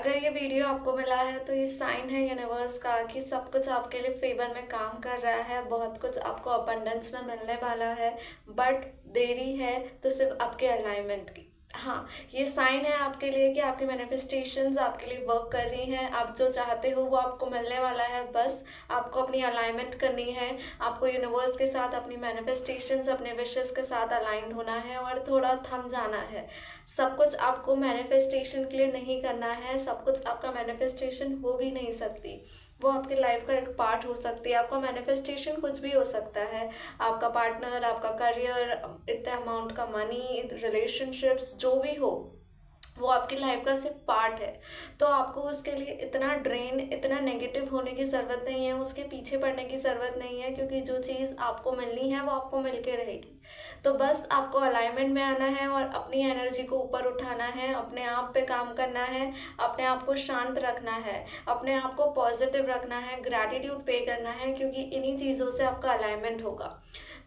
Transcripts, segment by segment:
अगर ये वीडियो आपको मिला है तो ये साइन है यूनिवर्स का कि सब कुछ आपके लिए फेवर में काम कर रहा है। बहुत कुछ आपको अबंडेंस में मिलने वाला है, बट देरी है तो सिर्फ आपके अलाइनमेंट की। हाँ, ये साइन है आपके लिए कि आपकी मैनिफेस्टेशंस आपके लिए वर्क कर रही हैं। आप जो चाहते हो वो आपको मिलने वाला है। बस आपको अपनी अलाइनमेंट करनी है। आपको यूनिवर्स के साथ अपनी मैनिफेस्टेशंस, अपने विशेस के साथ अलाइंड होना है और थोड़ा थम जाना है। सब कुछ आपको मैनिफेस्टेशन के लिए नहीं करना है। सब कुछ आपका मैनिफेस्टेशन हो भी नहीं सकती। वो आपकी लाइफ का एक पार्ट हो सकती है। आपका मैनिफेस्टेशन कुछ भी हो सकता है। आपका पार्टनर, आपका करियर, इतने अमाउंट का मनी, रिलेशनशिप्स, जो भी हो वो आपकी लाइफ का सिर्फ पार्ट है। तो आपको उसके लिए इतना ड्रेन, इतना नेगेटिव होने की ज़रूरत नहीं है, उसके पीछे पड़ने की ज़रूरत नहीं है, क्योंकि जो चीज़ आपको मिलनी है वो आपको मिल के रहेगी। तो बस आपको अलाइनमेंट में आना है और अपनी एनर्जी को ऊपर उठाना है, अपने आप पे काम करना है, अपने आप को शांत रखना है, अपने आप को पॉजिटिव रखना है, ग्रैटिट्यूड पे करना है, क्योंकि इन्हीं चीज़ों से आपका अलाइनमेंट होगा।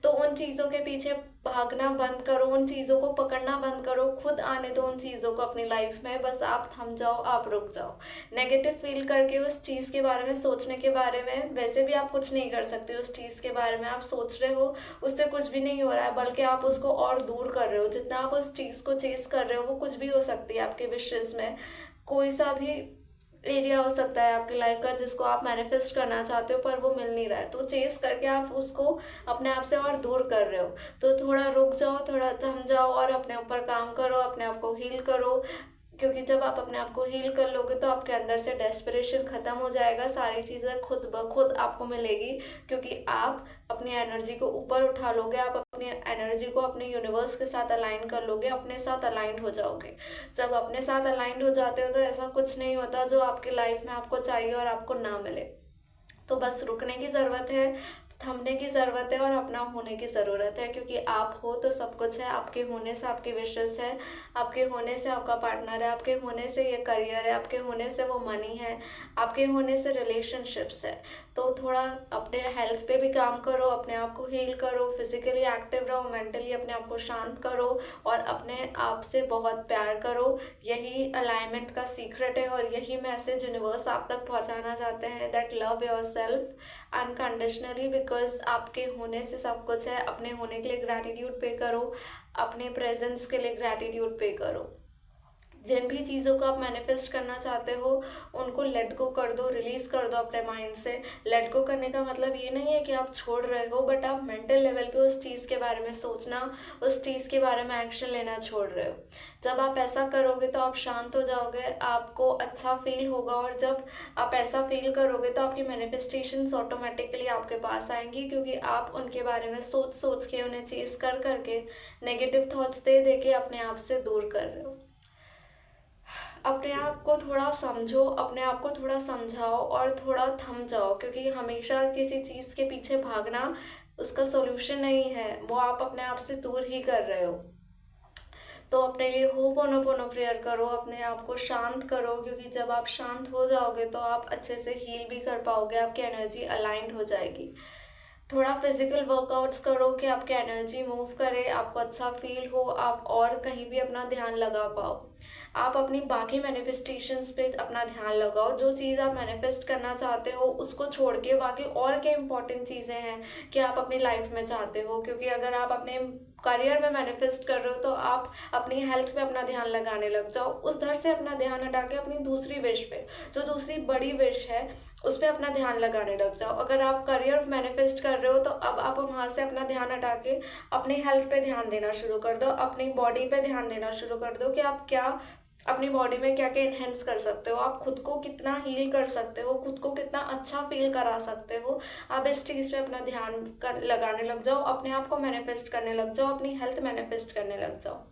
तो उन चीज़ों के पीछे भागना बंद करो, उन चीज़ों को पकड़ना बंद करो, खुद आने दो उन चीज़ों को अपनी लाइफ में। बस आप थम जाओ, आप रुक जाओ। नेगेटिव फील करके उस चीज़ के बारे में सोचने के बारे में वैसे भी आप कुछ नहीं कर सकते। उस चीज़ के बारे में आप सोच रहे हो, उससे कुछ भी नहीं हो रहा है, बल्कि आप उसको और दूर कर रहे हो। जितना आप उस चीज़ को चेस कर रहे हो वो कुछ भी हो सकती है आपके विशेस में। कोई सा भी एरिया हो सकता है आपकी लाइफ का जिसको आप मैनिफेस्ट करना चाहते हो पर वो मिल नहीं रहा है, तो चेस करके आप उसको अपने आप से और दूर कर रहे हो। तो थोड़ा रुक जाओ, थोड़ा थम जाओ और अपने ऊपर काम करो, अपने आप को हील करो। क्योंकि जब आप अपने आप को हील कर लोगे तो आपके अंदर से डेस्परेशन खत्म हो जाएगा। सारी चीज़ें खुद ब खुद आपको मिलेगी, क्योंकि आप अपनी एनर्जी को ऊपर उठा लोगे। आप अपनी एनर्जी को अपने यूनिवर्स के साथ अलाइन कर लोगे, अपने साथ अलाइंड हो जाओगे। जब अपने साथ अलाइंड हो जाते हो तो ऐसा कुछ नहीं होता जो आपकी लाइफ में आपको चाहिए और आपको ना मिले। तो बस रुकने की ज़रूरत है, थमने की ज़रूरत है और अपना होने की ज़रूरत है। क्योंकि आप हो तो सब कुछ है। आपके होने से आपकी विशेस है, आपके होने से आपका पार्टनर है, आपके होने से ये करियर है, आपके होने से वो मनी है, आपके होने से रिलेशनशिप्स है। तो थोड़ा अपने हेल्थ पे भी काम करो, अपने आप को हील करो, फिजिकली एक्टिव रहो, मेंटली अपने आप को शांत करो और अपने आप से बहुत प्यार करो। यही अलाइनमेंट का सीक्रेट है और यही मैसेज यूनिवर्स आप तक पहुंचाना चाहते हैं, that love your self unconditionally, because आपके होने से सब कुछ है। अपने होने के लिए ग्रैटिट्यूड पे करो, अपने प्रेजेंस के लिए ग्रैटिट्यूड पे करो। जिन भी चीज़ों को आप मैनिफेस्ट करना चाहते हो उनको लेट गो कर दो, रिलीज कर दो अपने माइंड से। लेट गो करने का मतलब ये नहीं है कि आप छोड़ रहे हो, बट आप मेंटल लेवल पे उस चीज़ के बारे में सोचना, उस चीज़ के बारे में एक्शन लेना छोड़ रहे हो। जब आप ऐसा करोगे तो आप शांत हो जाओगे, आपको अच्छा फील होगा, और जब आप ऐसा फील करोगे तो आपकी मैनिफेस्टेशंस ऑटोमेटिकली आपके पास आएंगी, क्योंकि आप उनके बारे में सोच सोच के, उन्हें चेस कर करके, नेगेटिव थॉट्स दे दे के अपने आप से दूर कर रहे हो। अपने आप को थोड़ा समझो, अपने आप को थोड़ा समझाओ और थोड़ा थम जाओ, क्योंकि हमेशा किसी चीज़ के पीछे भागना उसका सॉल्यूशन नहीं है, वो आप अपने आप से दूर ही कर रहे हो। तो अपने लिए होपोनोपोनो प्रेयर करो, अपने आप को शांत करो, क्योंकि जब आप शांत हो जाओगे तो आप अच्छे से हील भी कर पाओगे, आपकी एनर्जी अलाइंड हो जाएगी। थोड़ा फिजिकल वर्कआउट्स करो कि आपकी एनर्जी मूव करे, आपको अच्छा फील हो, आप और कहीं भी अपना ध्यान लगा पाओ। आप अपनी बाकी मैनिफेस्टेशंस पे अपना ध्यान लगाओ। जो चीज़ आप मैनिफेस्ट करना चाहते हो उसको छोड़ के बाकी और क्या इंपॉर्टेंट चीज़ें हैं कि आप अपनी लाइफ में चाहते हो। क्योंकि अगर आप अपने करियर में मैनिफेस्ट कर रहे हो तो आप अपनी हेल्थ पे अपना ध्यान लगाने लग जाओ। उस धर से अपना ध्यान हटा के अपनी दूसरी विश पे, जो दूसरी बड़ी विश है, उस पर अपना ध्यान लगाने लग जाओ। अगर आप करियर मैनिफेस्ट कर रहे हो तो अब आप वहाँ से अपना ध्यान हटा के अपनी हेल्थ पे ध्यान देना शुरू कर दो, अपनी बॉडी पे ध्यान देना शुरू कर दो कि आप क्या अपनी बॉडी में क्या क्या इन्हेंस कर सकते हो, आप खुद को कितना हील कर सकते हो, खुद को कितना अच्छा फील करा सकते हो। आप इस चीज़ पे अपना ध्यान लगाने लग जाओ, अपने आप को मैनिफेस्ट करने लग जाओ, अपनी हेल्थ मैनिफेस्ट करने लग जाओ।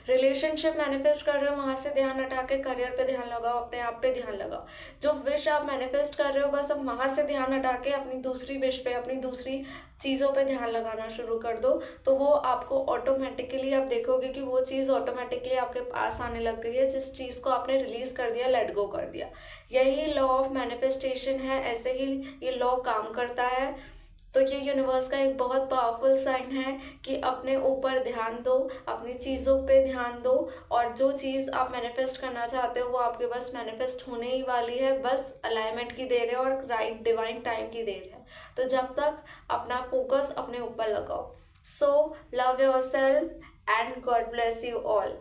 रिलेशनशिप मैनिफेस्ट कर रहे हो वहाँ से ध्यान हटा के करियर पे ध्यान लगाओ, अपने आप पे ध्यान लगाओ। जो विश आप मैनिफेस्ट कर रहे हो बस अब वहाँ से ध्यान हटा के अपनी दूसरी विश पे, अपनी दूसरी चीज़ों पे ध्यान लगाना शुरू कर दो। तो वो आपको ऑटोमेटिकली, आप देखोगे कि वो चीज़ ऑटोमेटिकली आपके पास आने लग गई है, जिस चीज़ को आपने रिलीज कर दिया, लेट गो कर दिया। यही लॉ ऑफ मैनिफेस्टेशन है, ऐसे ही ये लॉ काम करता है। तो ये यूनिवर्स का एक बहुत पावरफुल साइन है कि अपने ऊपर ध्यान दो, अपनी चीज़ों पे ध्यान दो, और जो चीज़ आप मैनिफेस्ट करना चाहते हो वो आपके पास मैनिफेस्ट होने ही वाली है। बस अलाइनमेंट की देर है और राइट डिवाइन टाइम की देर है। तो जब तक अपना फोकस अपने ऊपर लगाओ। So love your self and God bless you all.